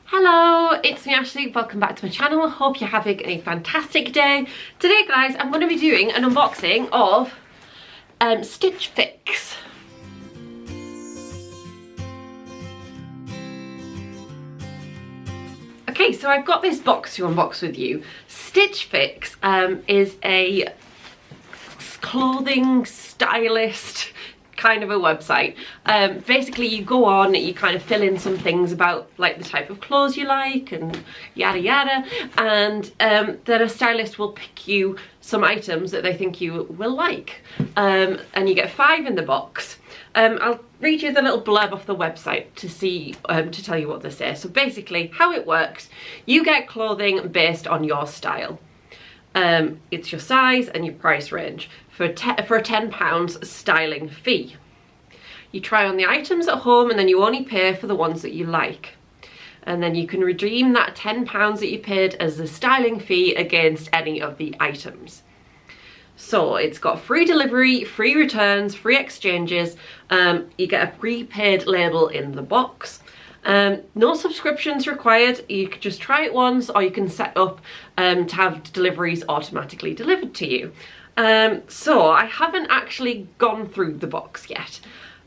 Hello, it's me Ashley, welcome back to my channel. Hope you're having a fantastic day. Today guys, I'm going to be doing an unboxing of Stitch Fix. Okay, so I've got this box to unbox with you. Stitch Fix is a clothing stylist kind of a website. Basically you go on, you kind of fill in some things about like the type of clothes you like and yada yada, and then a stylist will pick you some items that they think you will like, and you get 5 in the box. I'll read you the little blurb off the website to see to tell you what they say. So basically how it works, you get clothing based on your style. It's your size and your price range for a £10 styling fee. You try on the items at home and then you only pay for the ones that you like. And then you can redeem that £10 that you paid as the styling fee against any of the items. So it's got free delivery, free returns, free exchanges. You get a prepaid label in the box. No subscriptions required. You can just try it once, or you can set up to have deliveries automatically delivered to you. So I haven't actually gone through the box yet.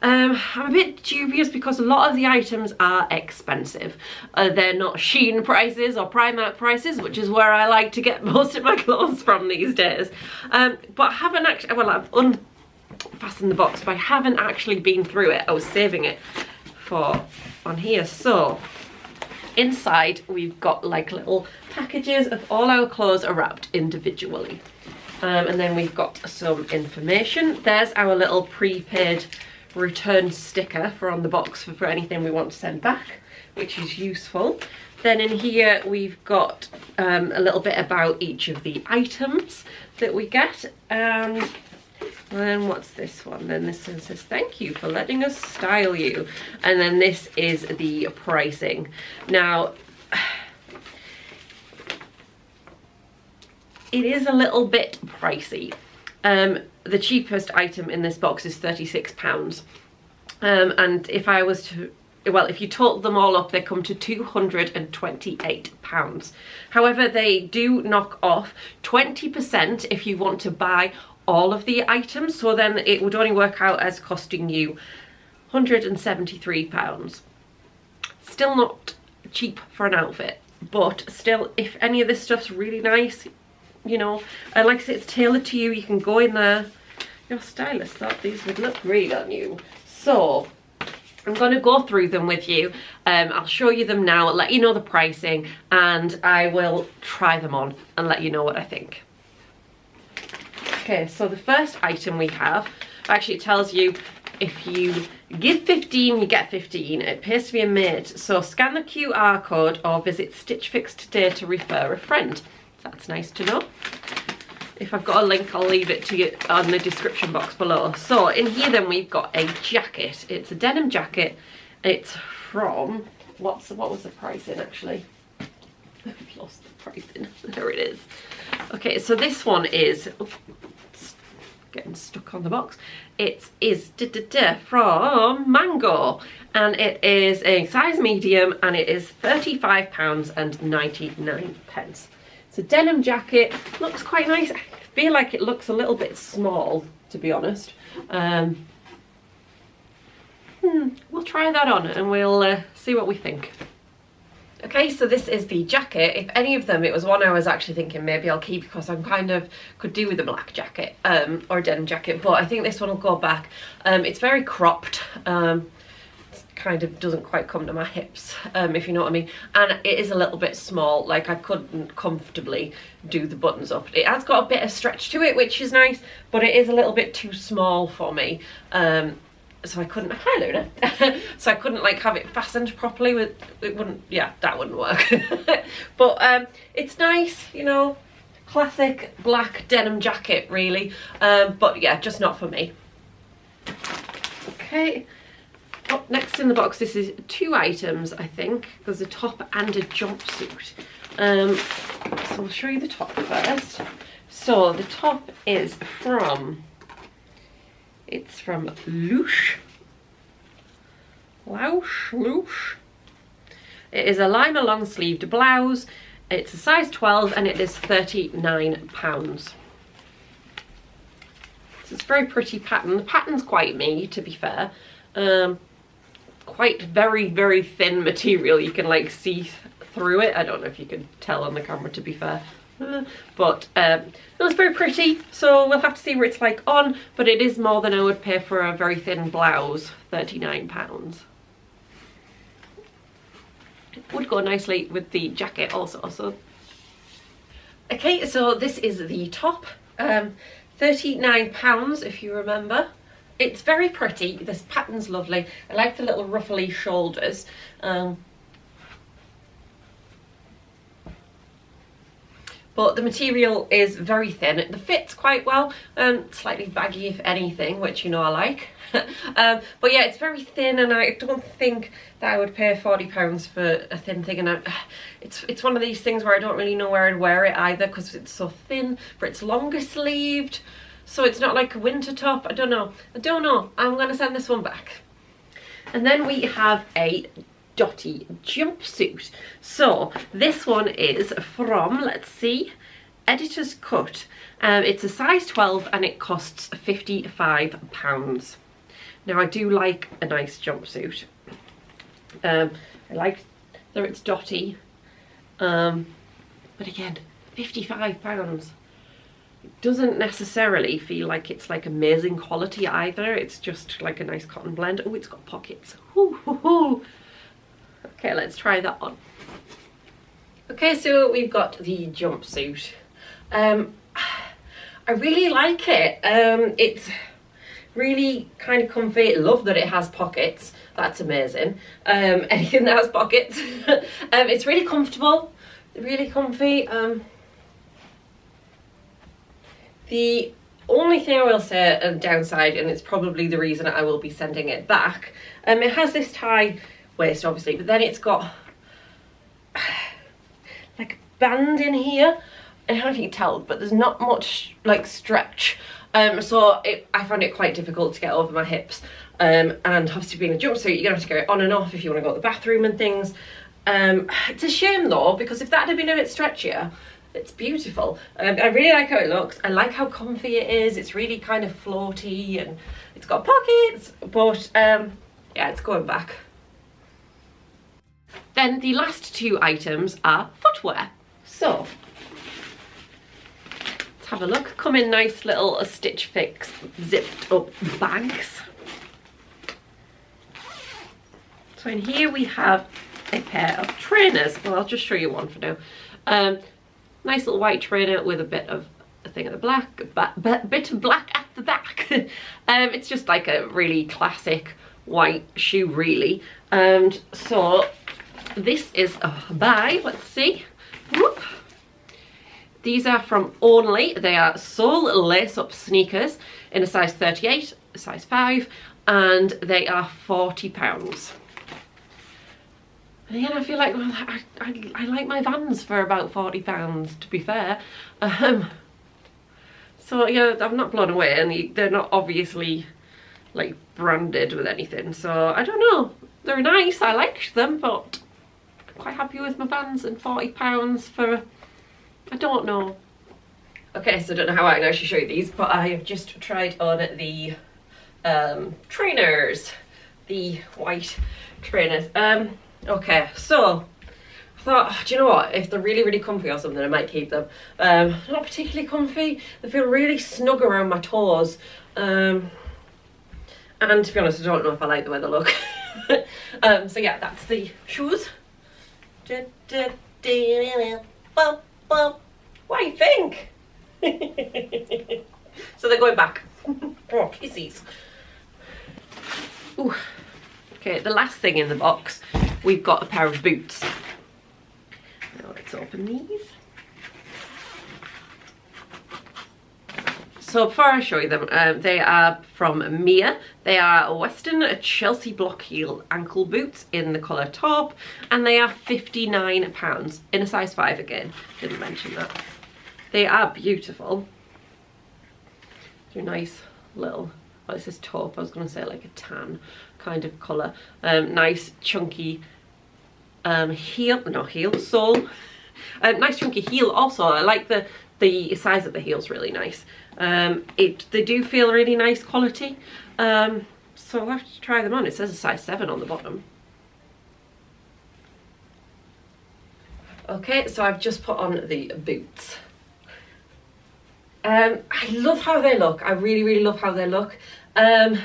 I'm a bit dubious because a lot of the items are expensive. They're not Shein prices or Primark prices, which is where I like to get most of my clothes from these days. But I haven't actually, well, I've unfastened the box, but I haven't actually been through it. I was saving it for on here. So inside we've got like little packages of all our clothes are wrapped individually, and then we've got some information. There's our little prepaid return sticker for on the box for anything we want to send back, which is useful. Then in here we've got a little bit about each of the items that we get. And then what's this one? Then this one says, thank you for letting us style you. And then this is the pricing. Now, it is a little bit pricey. The cheapest item in this box is £36. And if I was to, well, if you total them all up, they come to £228. However, they do knock off 20% if you want to buy all of the items, so then it would only work out as costing you £173. Still not cheap for an outfit, but still, if any of this stuff's really nice, you know, and like I said, it's tailored to you. You can go in there. Your stylist thought these would look great on you. So I'm going to go through them with you. I'll show you them now, let you know the pricing, and I will try them on and let you know what I think. Okay, so the first item we have, actually it tells you if you give 15, you get 15. It appears to be a mate. So scan the QR code or visit Stitch Fix today to refer a friend. That's nice to know. If I've got a link, I'll leave it to you on the description box below. So in here then we've got a jacket. It's a denim jacket. It's from, what was the pricing actually? I've lost the pricing. There it is. Okay, so this one is, oops, getting stuck on the box. It is from Mango, and it is a size medium, and it is £35.99. It's a denim jacket, looks quite nice. I feel like it looks a little bit small, to be honest. We'll try that on and we'll see what we think. Okay, so this is the jacket. If any of them, it was one I was actually thinking maybe I'll keep because I'm kind of could do with a black jacket or a denim jacket, but I think this one will go back. It's very cropped. Kind of doesn't quite come to my hips, if you know what I mean, and it is a little bit small. Like I couldn't comfortably do the buttons up. It has got a bit of stretch to it, which is nice, but it is a little bit too small for me. So I couldn't, hi Luna, so I couldn't like have it fastened properly with, it wouldn't, yeah, that wouldn't work. But it's nice, you know, classic black denim jacket really, but yeah, just not for me. Okay. Up next in the box, this is 2 items, I think. There's a top and a jumpsuit. So I'll show you the top first. So the top is from, it's from Loosh. It is a lima long sleeved blouse. It's a size 12 and it is £39. So it's a very pretty pattern. The pattern's quite me, to be fair. Quite very thin material. You can like see through it. I don't know if you can tell on the camera, to be fair. But it's very pretty, so we'll have to see what it's like on, but it is more than I would pay for a very thin blouse, £39. It would go nicely with the jacket also. So okay, so this is the top, £39 if you remember. It's very pretty, this pattern's lovely. I like the little ruffly shoulders. But the material is very thin. It fits quite well, slightly baggy if anything, which you know I like. But yeah, it's very thin, and I don't think that I would pay £40 for a thin thing. And it's one of these things where I don't really know where I'd wear it either, because it's so thin, but it's longer sleeved, so it's not like a winter top. I don't know. I'm gonna send this one back. And then we have a Dotty jumpsuit. So this one is from, let's see, Editor's Cut. It's a size 12 and it costs £55. Now I do like a nice jumpsuit. I like that it's Dotty, but again, £55. It doesn't necessarily feel like it's like amazing quality either. It's just like a nice cotton blend. Oh, it's got pockets. Ooh. Okay, let's try that on. Okay, so we've got the jumpsuit. I really like it. It's really kind of comfy. Love that it has pockets. That's amazing. Anything that has pockets. It's really comfortable, really comfy. The only thing I will say a downside, and it's probably the reason I will be sending it back, it has this tie waist obviously, but then it's got like a band in here. I don't know if you can tell, but there's not much like stretch, so I find it quite difficult to get over my hips, and obviously being a jumpsuit, you're gonna have to get it on and off if you want to go to the bathroom and things. It's a shame though, because if that had been a bit stretchier, it's beautiful. I really like how it looks. I like how comfy it is. It's really kind of floaty and it's got pockets, but yeah, it's going back. Then the last two items are footwear. So let's have a look. Come in nice little Stitch Fix zipped up bags. So in here we have a pair of trainers. Well, I'll just show you one for now. Nice little white trainer with a bit of a thing at the bit of black at the back. It's just like a really classic white shoe, really. And so this is by, let's see. Whoop. These are from Only. They are sole lace-up sneakers in a size 38, a size 5, and they are £40. And again, I feel like, well, I like my Vans for about £40, to be fair. So yeah, I'm not blown away, and they're not obviously like branded with anything. So I don't know. They're nice. I liked them, but I'm quite happy with my Vans, and £40 for, I don't know. Okay, so I don't know how I can actually show you these, but I have just tried on the trainers, the white trainers. Okay, so I thought, do you know what, if they're really comfy or something, I might keep them. Not particularly comfy. They feel really snug around my toes, and to be honest, I don't know if I like the way they look. So yeah, that's the shoes. What do you think? So they're going back. Oh, kisses. Ooh. Okay, the last thing in the box, we've got a pair of boots. Now let's open these. So before I show you them, they are from Mia. They are Western Chelsea block heel ankle boots in the colour taupe, and they are £59 in a size 5 again. Didn't mention that. They are beautiful. They're nice little, well, this is taupe, I was going to say like a tan kind of colour. Nice chunky sole. Nice chunky heel also. I like the size of the heel's really nice. They do feel really nice quality. So I'll have to try them on. It says a size 7 on the bottom. Okay, so I've just put on the boots. I love how they look. I really, really love how they look. They're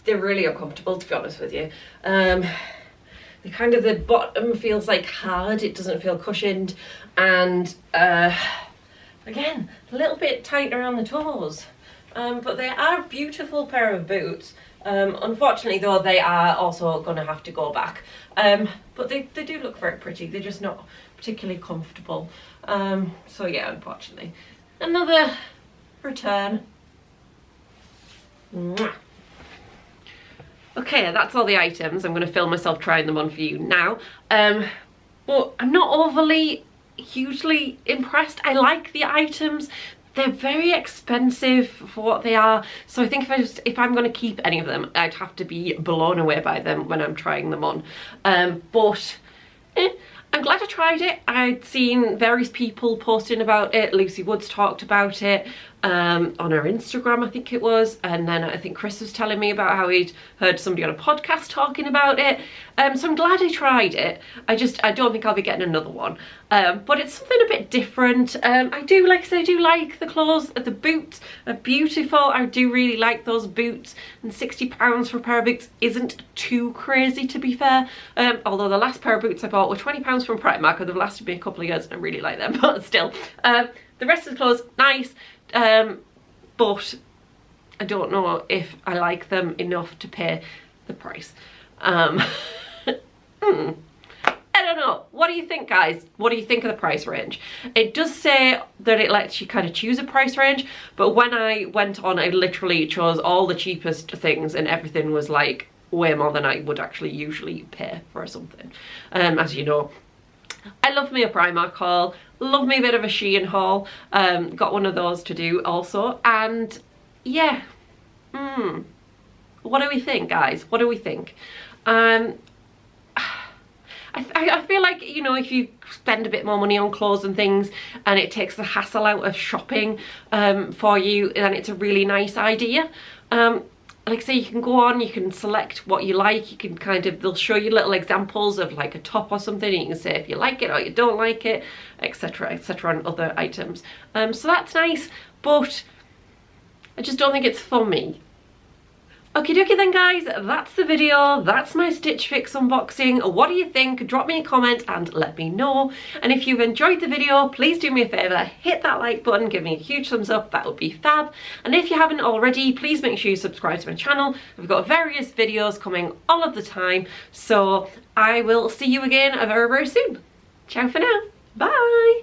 really uncomfortable, to be honest with you. The bottom feels like hard. It doesn't feel cushioned. And again, a little bit tight around the toes. But they are a beautiful pair of boots. Unfortunately though, they are also going to have to go back. But they do look very pretty. They're just not particularly comfortable. So yeah, unfortunately. Another return. Mwah. Okay, that's all the items. I'm going to film myself trying them on for you now. But I'm not overly hugely impressed. I like the items. They're very expensive for what they are. So I think if I'm going to keep any of them, I'd have to be blown away by them when I'm trying them on. I'm glad I tried it. I'd seen various people posting about it. Lucy Woods talked about it on her Instagram, I think it was. And then I think Chris was telling me about how he'd heard somebody on a podcast talking about it. So I'm glad I tried it. I don't think I'll be getting another one. But it's something a bit different. I do like the clothes. The boots are beautiful. I do really like those boots. And £60 for a pair of boots isn't too crazy, to be fair. Although the last pair of boots I bought were £20 from Primark, and they've lasted me a couple of years and I really like them, but still. The rest of the clothes, nice. But I don't know if I like them enough to pay the price. I don't know. What do you think, guys? What do you think of the price range? It does say that it lets you kind of choose a price range, but when I went on, I literally chose all the cheapest things and everything was like way more than I would actually usually pay for something. As you know, I love me a Primark haul, love me a bit of a Shein haul. Got one of those to do also, and yeah. What do we think, guys? What do we think? I feel like, you know, if you spend a bit more money on clothes and things and it takes the hassle out of shopping for you, then it's a really nice idea. Like I say, you can go on, you can select what you like, you can they'll show you little examples of like a top or something, and you can say if you like it or you don't like it, etc, etc, and other items. So that's nice, but I just don't think it's for me. Okie dokie then, guys, that's the video. That's my Stitch Fix unboxing. What do you think? Drop me a comment and let me know. And if you've enjoyed the video, please do me a favour, hit that like button, give me a huge thumbs up, that would be fab. And if you haven't already, please make sure you subscribe to my channel. I've got various videos coming all of the time, so I will see you again very, very soon. Ciao for now. Bye.